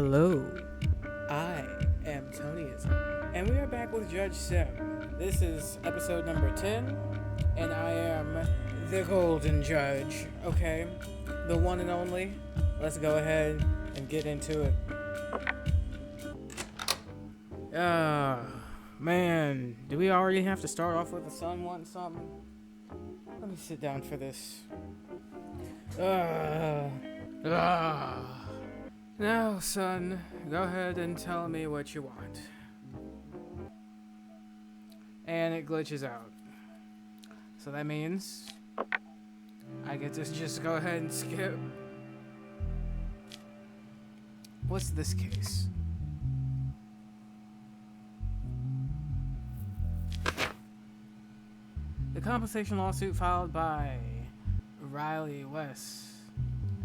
Hello, I am Tonism, and we are back with Judgesim. This is episode number 10, and I am the Golden Judge, okay? The one and only. Let's go ahead and get into it. Man, do we already have to start off with the sun wanting something? Let me sit down for this. Now, son, go ahead and tell me what you want. And it glitches out. So that means I get to just go ahead and skip. What's this case? The compensation lawsuit filed by Riley West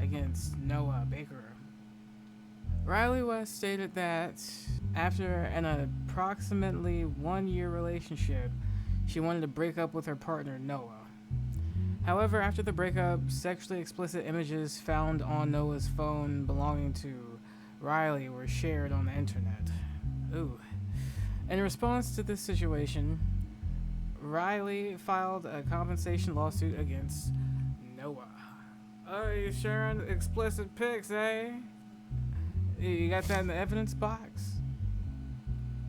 against Noah Baker. Riley West stated that after an approximately 1-year relationship, she wanted to break up with her partner, Noah. However, after the breakup, sexually explicit images found on Noah's phone belonging to Riley were shared on the internet. Ooh. In response to this situation, Riley filed a compensation lawsuit against Noah. Oh, you sharing explicit pics, eh? You got that in the evidence box?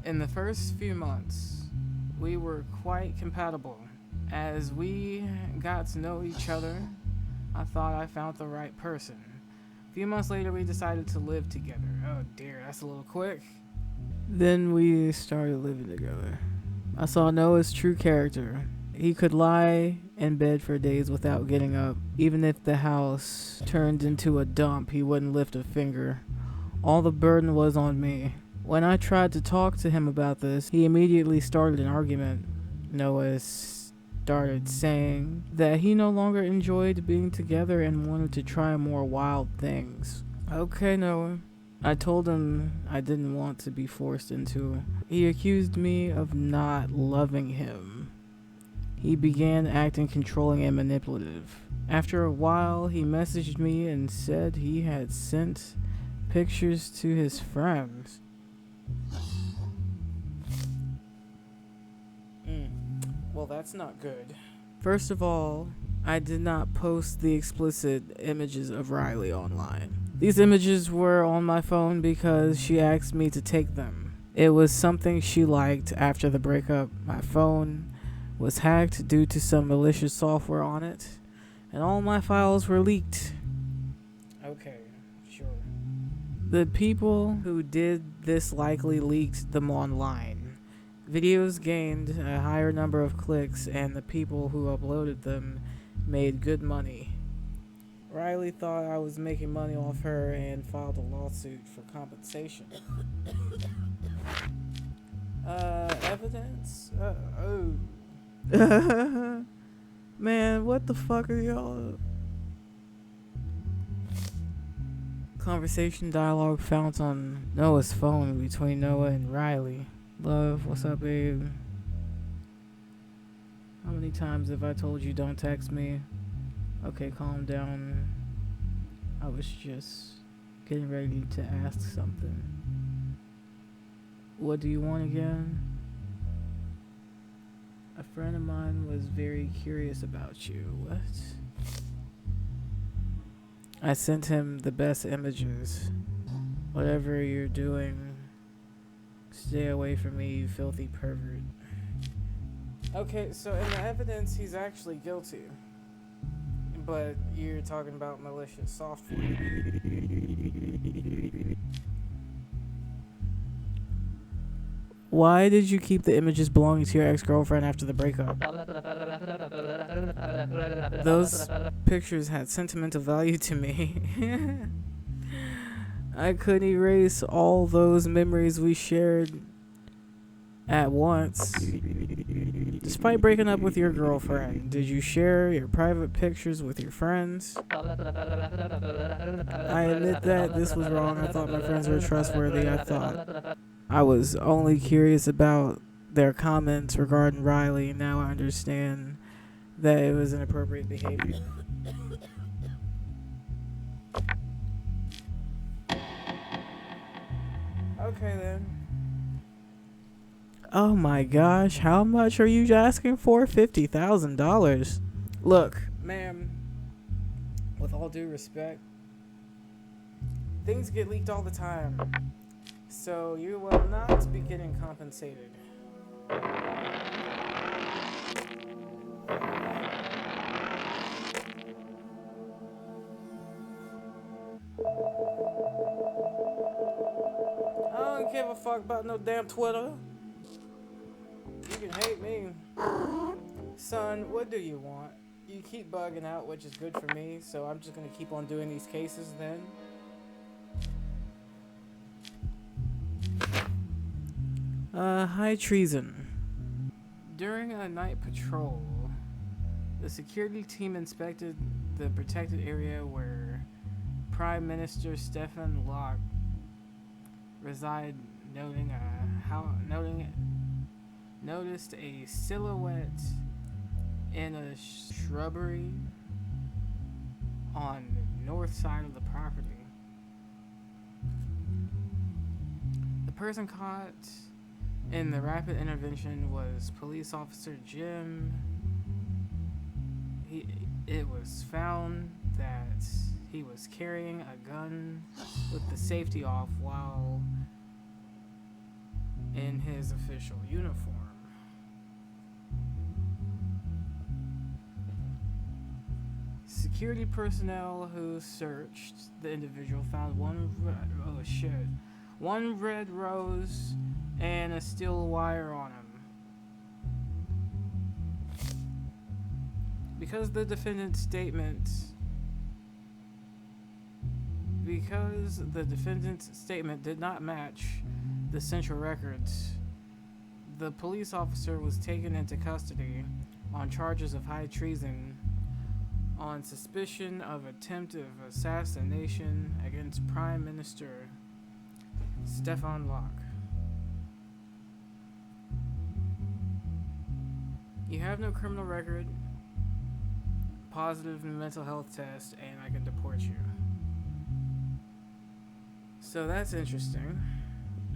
In the first few months, we were quite compatible. As we got to know each other, I thought I found the right person. A few months later, we decided to live together. Oh dear, that's a little quick. Then we started living together. I saw Noah's true character. He could lie in bed for days without getting up. Even if the house turned into a dump, he wouldn't lift a finger. All the burden was on me. When I tried to talk to him about this, he immediately started an argument. Noah started saying that he no longer enjoyed being together and wanted to try more wild things. Okay, Noah. I told him I didn't want to be forced into. He accused me of not loving him. He began acting controlling and manipulative. After a while, he messaged me and said he had sent pictures to his friends. Well, that's not good. First of all, I did not post the explicit images of Riley online. These images were on my phone because she asked me to take them. It was something she liked after the breakup. My phone was hacked due to some malicious software on it, and all my files were leaked. Okay, sure. The people who did this likely leaked them online. Videos gained a higher number of clicks, and the people who uploaded them made good money. Riley thought I was making money off her and filed a lawsuit for compensation. Evidence? Man, what the fuck are y'all? Conversation dialogue found on Noah's phone between Noah and Riley. Love, what's up, babe? How many times have I told you don't text me? Okay, calm down. I was just getting ready to ask something. What do you want again? A friend of mine was very curious about you. What? I sent him the best images. Whatever you're doing, stay away from me, you filthy pervert. Okay, so in the evidence, he's actually guilty. But you're talking about malicious software. Why did you keep the images belonging to your ex-girlfriend after the breakup? Those pictures had sentimental value to me. I couldn't erase all those memories we shared at once. Despite breaking up with your girlfriend, did you share your private pictures with your friends? I admit that this was wrong. I thought my friends were trustworthy. I thought I was only curious about their comments regarding Riley. Now I understand that it was inappropriate behavior. Okay then. Oh my gosh, how much are you asking for? $50,000. Look, ma'am, with all due respect, things get leaked all the time. So you will not be getting compensated. I don't give a fuck about no damn Twitter. You can hate me. Son, what do you want? You keep bugging out, which is good for me, so I'm just gonna keep on doing these cases then. High treason. During a night patrol, the security team inspected the protected area where Prime Minister Stefan Locke resided, noticed a silhouette in a shrubbery on the north side of the property. The person caught in the rapid intervention was police officer Jim. It was found that he was carrying a gun with the safety off while in his official uniform. Security personnel who searched the individual found one red rose and a steel wire on him. Because the defendant's statement did not match the central records, the police officer was taken into custody on charges of high treason on suspicion of attempted assassination against Prime Minister Stefan Locke. You have no criminal record, positive mental health test, and I can deport you. So that's interesting.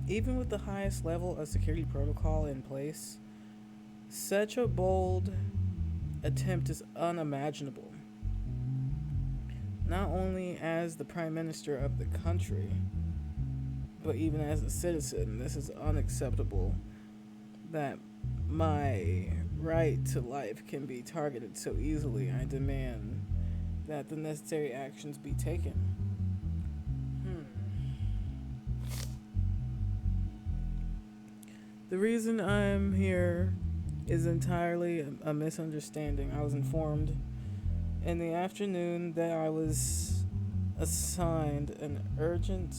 Even with the highest level of security protocol in place, such a bold attempt is unimaginable. Not only as the Prime Minister of the country, but even as a citizen, this is unacceptable that my right to life can be targeted so easily. I demand that the necessary actions be taken. The reason I'm here is entirely a misunderstanding. I was informed in the afternoon that I was assigned an urgent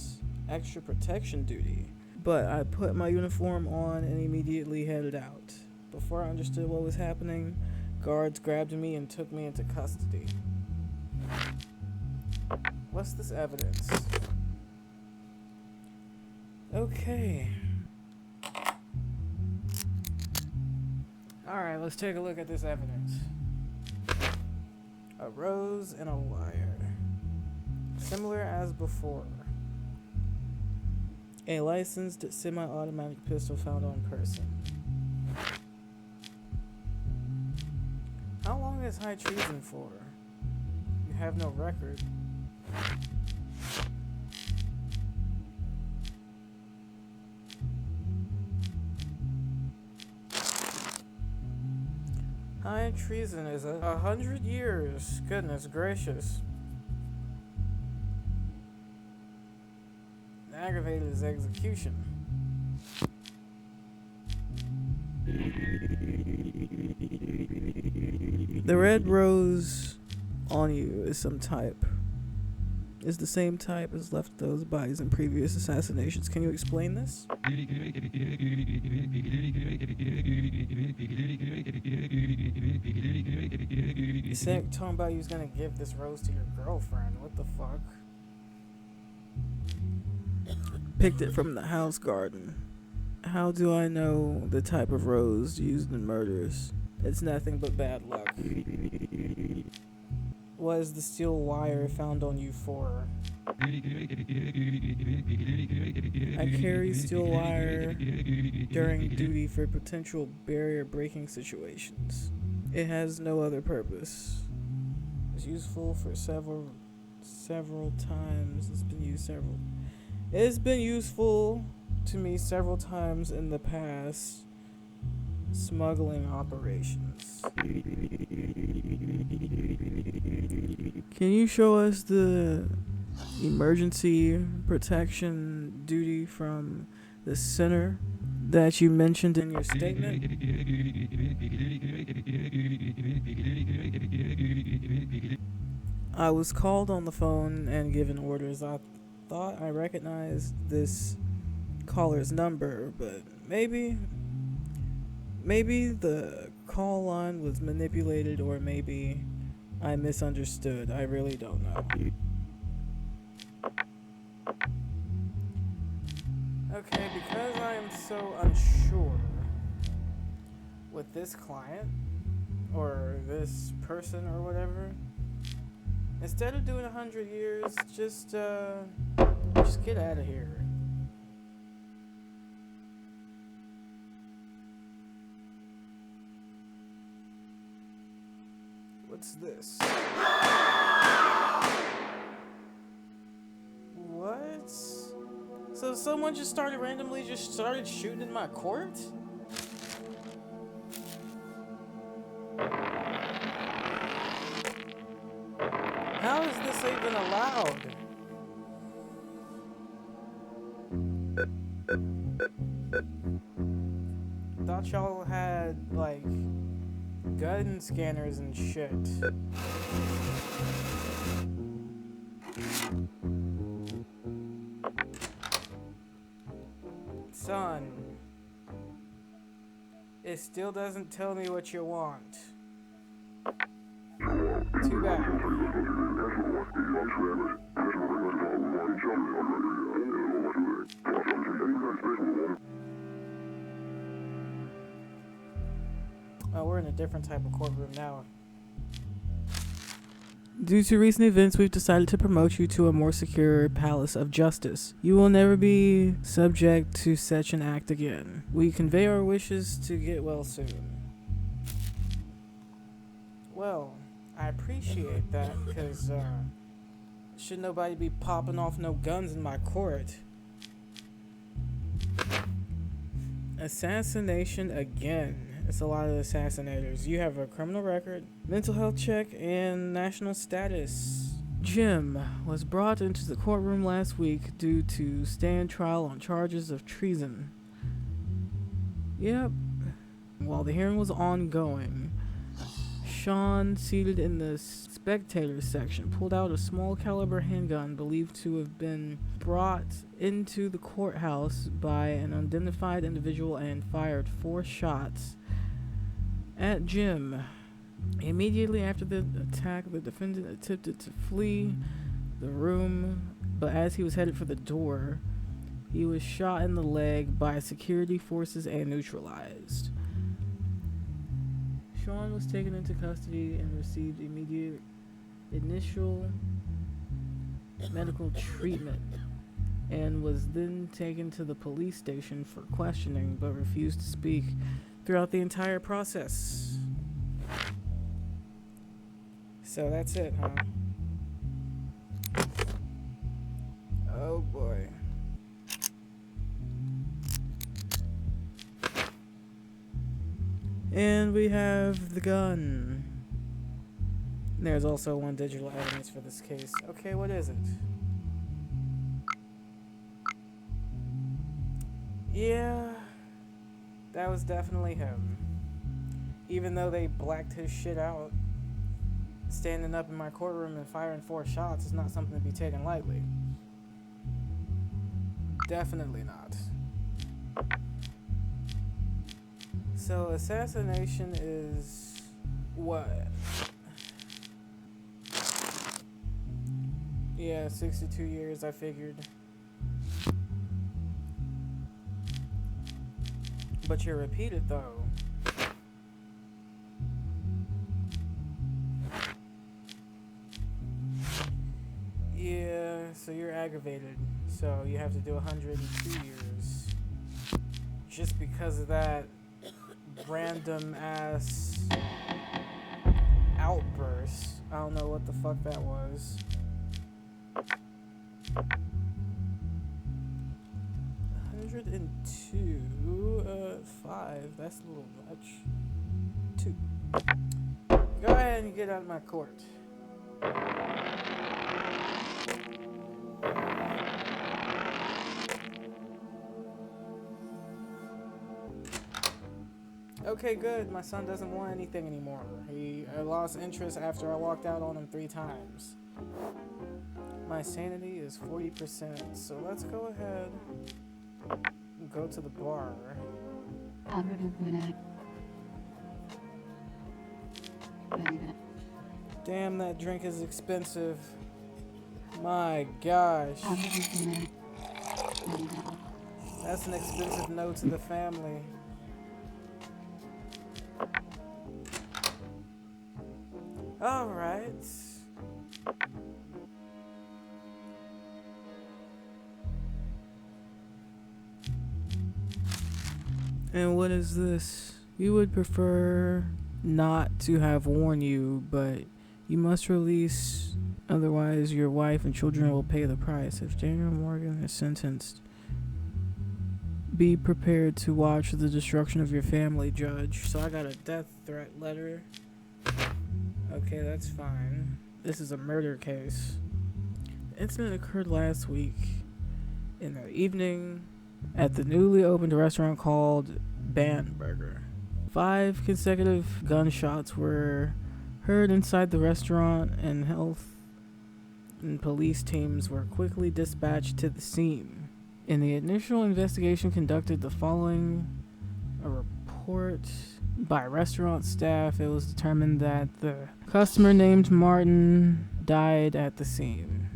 extra protection duty, but I put my uniform on and immediately headed out. Before I understood what was happening, guards grabbed me and took me into custody. What's this evidence? Okay. Alright, let's take a look at this evidence. A rose and a wire. Similar as before. A licensed semi-automatic pistol found on person. How long is high treason for? You have no record. High treason is 100 years. Goodness gracious. Aggravated is execution. The red rose on you is some type. Is the same type as left those bodies in previous assassinations. Can you explain this? You said talking about you was gonna give this rose to your girlfriend. What the fuck? Picked it from the house garden. How do I know the type of rose used in murders? It's nothing but bad luck. What is the steel wire found on you for? I carry steel wire during duty for potential barrier breaking situations. It has no other purpose. It's useful for several times. It's been useful to me several times in the past. Smuggling operations. Can you show us the emergency protection duty from the center that you mentioned in your statement? I was called on the phone and given orders. I thought I recognized this caller's number, but maybe the call line was manipulated, or maybe I misunderstood. I really don't know. Okay, because I am so unsure with this client or this person or whatever, instead of doing 100 years, just get out of here. What's this? What? So someone just randomly started shooting in my court? How is this even allowed? Thought y'all had, like, gun scanners and shit. Son, it still doesn't tell me what you want. Too bad. Oh, we're in a different type of courtroom now. Due to recent events, we've decided to promote you to a more secure palace of justice. You will never be subject to such an act again. We convey our wishes to get well soon. Well, I appreciate that, because, should nobody be popping off no guns in my court. Assassination again. It's a lot of assassinators. You have a criminal record, mental health check, and national status. Jim was brought into the courtroom last week due to stand trial on charges of treason. Yep. While the hearing was ongoing, Sean, seated in the spectators section, pulled out a small caliber handgun believed to have been brought into the courthouse by an unidentified individual and fired 4 shots at Jim. Immediately after the attack, the defendant attempted to flee the room, but as he was headed for the door, he was shot in the leg by security forces and neutralized. Sean was taken into custody and received immediate initial medical treatment and was then taken to the police station for questioning, but refused to speak throughout the entire process. So that's it, huh? Oh boy. And we have the gun. There's also 1 digital evidence for this case. Okay, what is it? Yeah, that was definitely him. Even though they blacked his shit out, standing up in my courtroom and firing 4 shots is not something to be taken lightly. Definitely not. So assassination is what? Yeah, 62 years, I figured. But you're repeated though. Yeah, so you're aggravated. So you have to do 102 years. Just because of that random ass outburst. I don't know what the fuck that was. 102, 5, that's a little much. 2. Go ahead and get out of my court. Okay, good. My son doesn't want anything anymore. I lost interest after I walked out on him 3 times. My sanity is 40%, so let's go ahead and go to the bar. Damn, that drink is expensive. My gosh. That's an expensive note to the family. Alright. And what is this? We would prefer not to have warned you, but you must release, otherwise your wife and children will pay the price. If Daniel Morgan is sentenced, be prepared to watch the destruction of your family, Judge. So I got a death threat letter. Okay, that's fine. This is a murder case. The incident occurred last week in the evening at the newly opened restaurant called Bandburger. 5 consecutive gunshots were heard inside the restaurant, and health and police teams were quickly dispatched to the scene. In the initial investigation conducted the following a report by restaurant staff, it was determined that the customer named Martin died at the scene.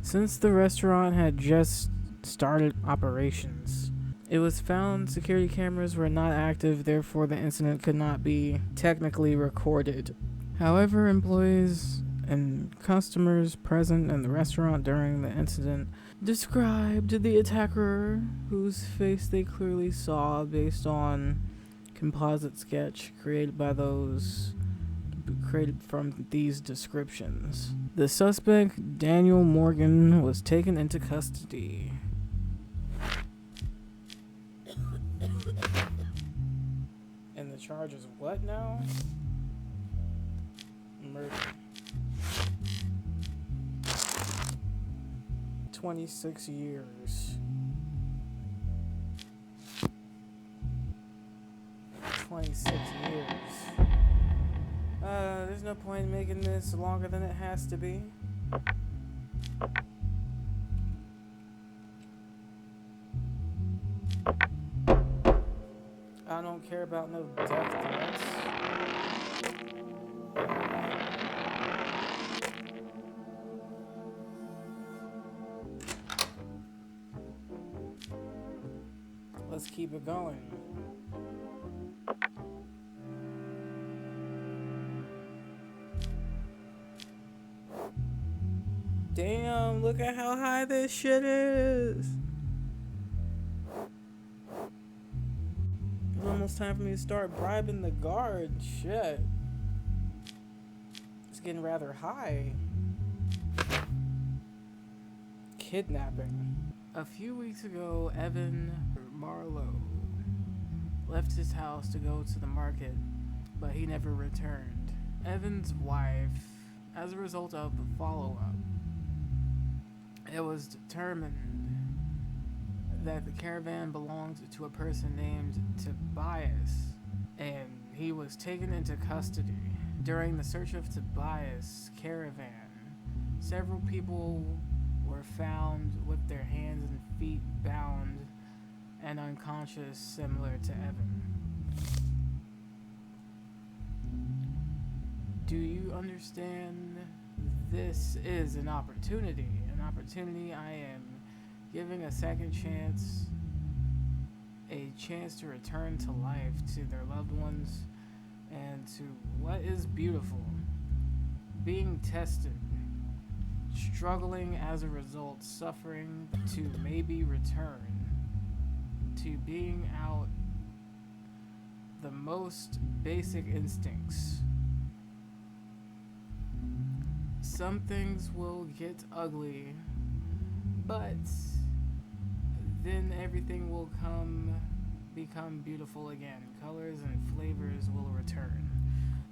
Since the restaurant had just started operations, it was found security cameras were not active, therefore the incident could not be technically recorded. However, employees and customers present in the restaurant during the incident described the attacker, whose face they clearly saw based on composite sketch created from these descriptions. The suspect, Daniel Morgan, was taken into custody. And the charge is what now? Murder. 26 years. 26 years. There's no point in making this longer than it has to be. I don't care about no death threats. Let's keep it going. Damn, look at how high this shit is. It's almost time for me to start bribing the guard. Shit. It's getting rather high. Kidnapping. A few weeks ago, Evan Marlowe left his house to go to the market, but he never returned. Evan's wife, as a result of the follow-up, it was determined that the caravan belonged to a person named Tobias, and he was taken into custody. During the search of Tobias' caravan, several people were found with their hands and feet bound and unconscious, similar to Evan. Do you understand? This is an opportunity. An opportunity I am giving a second chance, a chance to return to life to their loved ones and to what is beautiful, being tested. struggling as a result, suffering to maybe return to being out the most basic instincts. Some things will get ugly, but then everything will become beautiful again. Colors and flavors will return.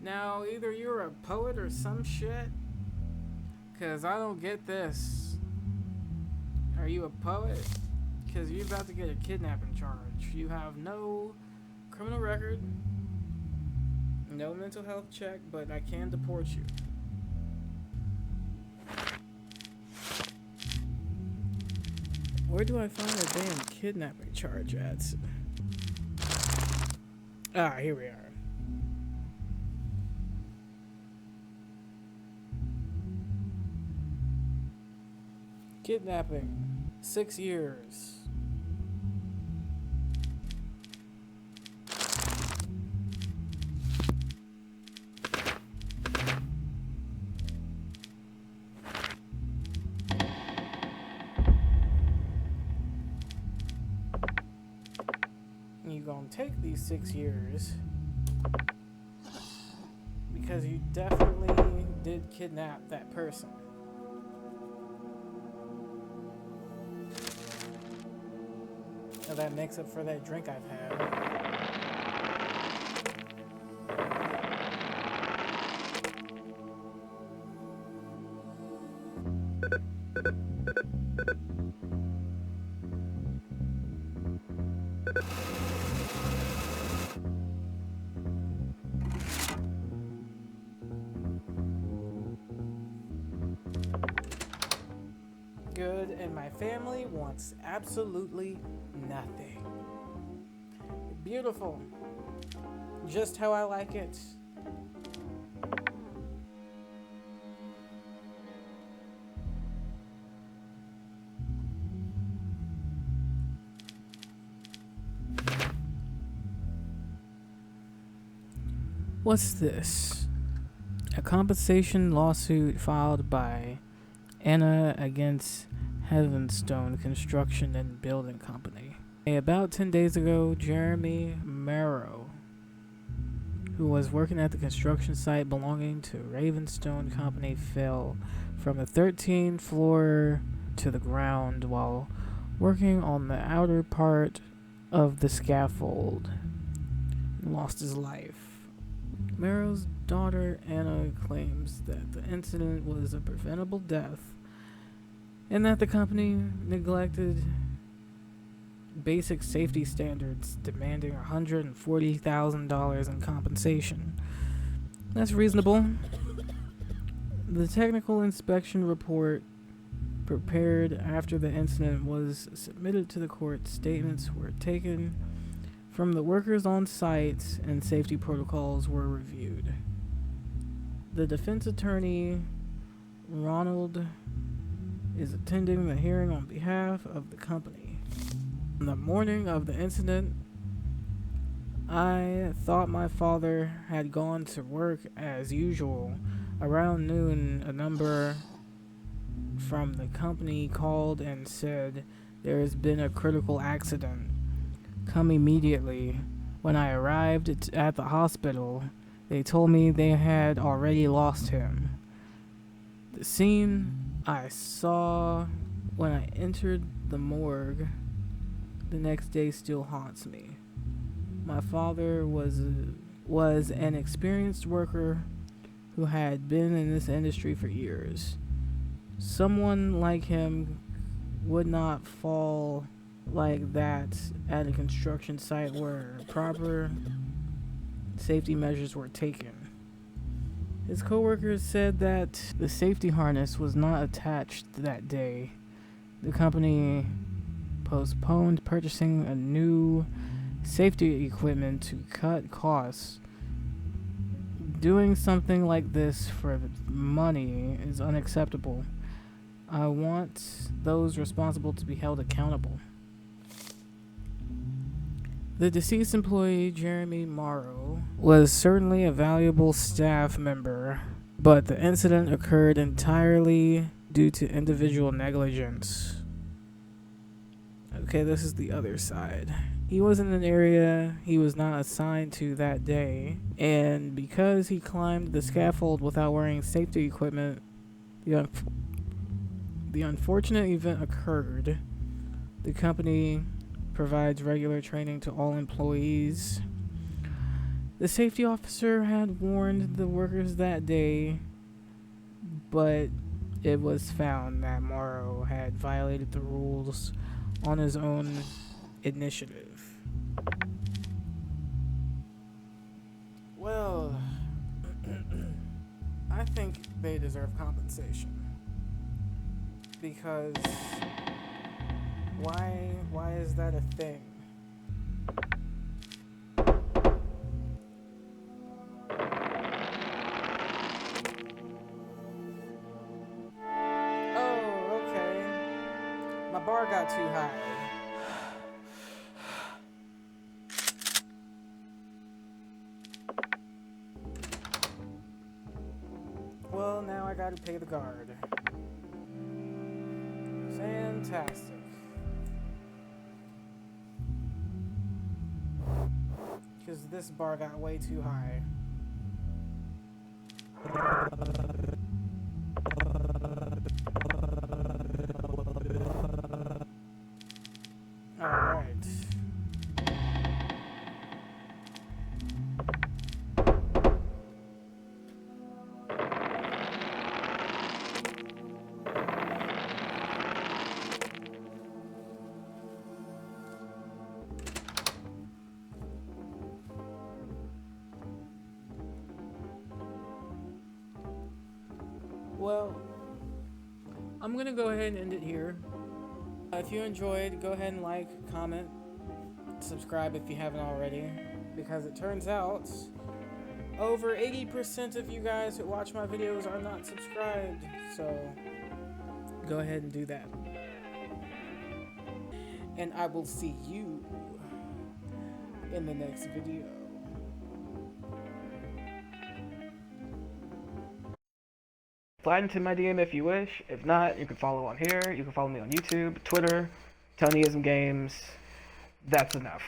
Now, either you're a poet or some shit, cause I don't get this. Are you a poet? Cause you're about to get a kidnapping charge. You have no criminal record, no mental health check, but I can deport you. Where do I find a damn kidnapping charge at? Ah, here we are. Kidnapping, 6 years. You gonna take these 6 years because you definitely did kidnap that person. So that makes up for that drink I've had. Good, and my family wants absolutely nothing. Beautiful. Just how I like it. What's this? A compensation lawsuit filed by Anna against Heavenstone Construction and Building Company. About 10 days ago, Jeremy Marrow, who was working at the construction site belonging to Ravenstone Company, fell from the 13th floor to the ground while working on the outer part of the scaffold and lost his life. Marrow's daughter Anna claims that the incident was a preventable death and that the company neglected basic safety standards, demanding $140,000 in compensation. That's reasonable. The technical inspection report prepared after the incident was submitted to the court. Statements were taken from the workers on site and safety protocols were reviewed. The defense attorney, Ronald, is attending the hearing on behalf of the company. On the morning of the incident, I thought my father had gone to work as usual. Around noon, a number from the company called and said there has been a critical accident. Come immediately. When I arrived at the hospital, they told me they had already lost him. The scene I saw when I entered the morgue the next day still haunts me. My father was an experienced worker who had been in this industry for years. Someone like him would not fall like that at a construction site where proper safety measures were taken. His coworkers said that the safety harness was not attached that day. The company postponed purchasing a new safety equipment to cut costs. Doing something like this for money is unacceptable. I want those responsible to be held accountable. The deceased employee, Jeremy Morrow, was certainly a valuable staff member, but the incident occurred entirely due to individual negligence. Okay, this is the other side. He was in an area he was not assigned to that day, and because he climbed the scaffold without wearing safety equipment, the unfortunate event occurred. The company provides regular training to all employees. The safety officer had warned the workers that day, but it was found that Morrow had violated the rules on his own initiative. Well, I think they deserve compensation. Because why is that a thing? Oh, okay. My bar got too high. Well, now I gotta pay the guard. Fantastic. Because this bar got way too high. Alright. Well, I'm gonna go ahead and end it here. If you enjoyed, go ahead and like, comment, subscribe if you haven't already, because it turns out over 80% of you guys who watch my videos are not subscribed, so go ahead and do that. And I will see you in the next video. Slide into my DM if you wish. If not, you can follow on here. You can follow me on YouTube, Twitter, Tonism Games. That's enough.